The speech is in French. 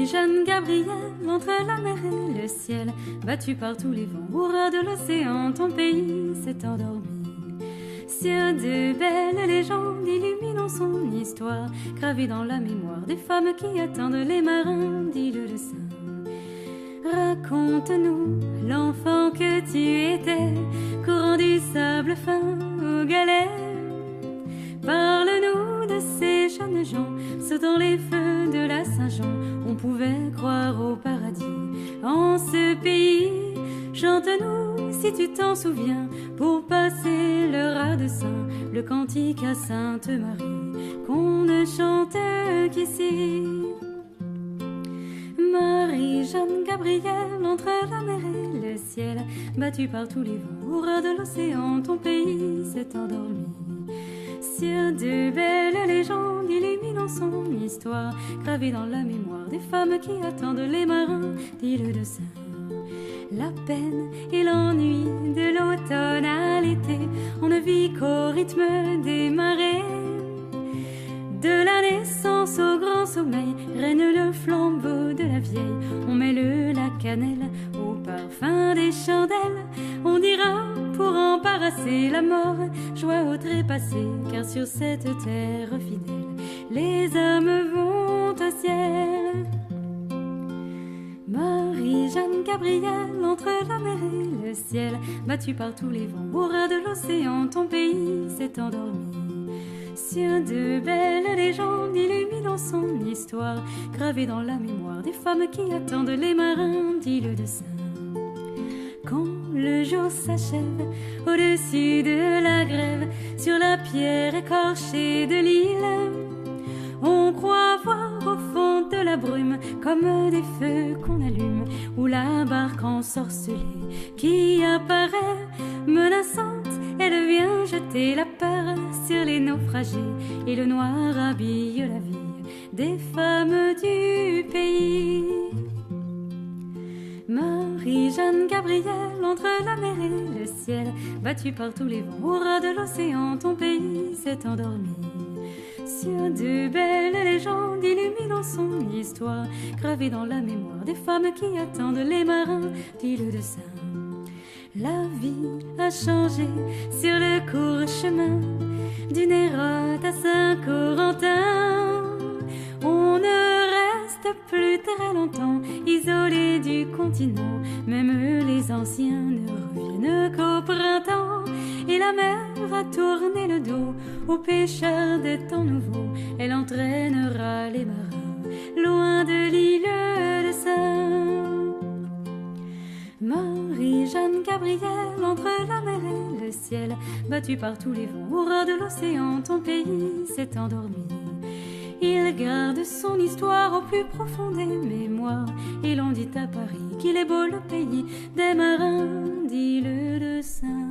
Marie-Jeanne Gabrielle, entre la mer et le ciel, battue par tous les vents, au ras de l'océan, ton pays s'est endormi. Sur de belles légendes illuminant son histoire, gravées dans la mémoire des femmes qui attendent les marins d'île de Sein. Raconte-nous l'enfant que tu étais, courant du sable fin aux galets. Parle-nous de ces jeunes gens, sautant les feux de la Saint-Jean. On pouvait croire au paradis en ce pays. Chante-nous, si tu t'en souviens, pour passer le ras de Saint, le cantique à Sainte Marie, qu'on ne chante qu'ici. Marie-Jeanne Gabrielle, entre la mer et le ciel, battue par tous les vents, au ras de l'océan, ton pays s'est endormi. Sur de belles légendes illuminant son histoire, gravées dans la mémoire des femmes qui attendent les marins d'île de Sein. La peine et l'ennui de l'automne à l'été, on ne vit qu'au rythme des marées. De la naissance au grand sommeil, règne le flambeau de la vieille. On mêle la cannelle au parfum des chandelles. On dira pour embarrasser la mort, joie au trépassé, car sur cette terre fidèle, les âmes vont au ciel. Marie-Jeanne Gabrielle, entre la mer et le ciel, battue par tous les vents, au ras de l'océan, ton pays s'est endormi. Sur de belles légendes illuminant son histoire, gravées dans la mémoire des femmes qui attendent les marins d'île de Sein. Quand le jour s'achève, au-dessus de la grève, sur la pierre écorchée de l'île, on croit voir au fond de la brume comme des feux qu'on allume, ou la barque ensorcelée qui apparaît menaçante. Elle vient jeter la peur sur les naufragés, et le noir habille la vie des femmes du pays. Marie-Jeanne Gabrielle, entre la mer et le ciel, battue par tous les vents, au ras de l'océan, ton pays s'est endormi. Sur de belles légendes illuminant son histoire, gravées dans la mémoire des femmes qui attendent les marins d'île de Sein. La vie a changé sur le court chemin du Nérote à Saint-Corentin. On ne reste plus très longtemps isolé du continent. Même les anciens ne reviennent qu'au printemps. Et la mer a tourné le dos aux pêcheurs des temps nouveaux. Elle entraînera les marins loin de l'île de Sein. Marie-Jeanne Gabrielle, entre la mer et le ciel, battue par tous les vents, au ras de l'océan, ton pays s'est endormi. Il garde son histoire au plus profond des mémoires, et l'on dit à Paris qu'il est beau le pays des marins d'île de Sein.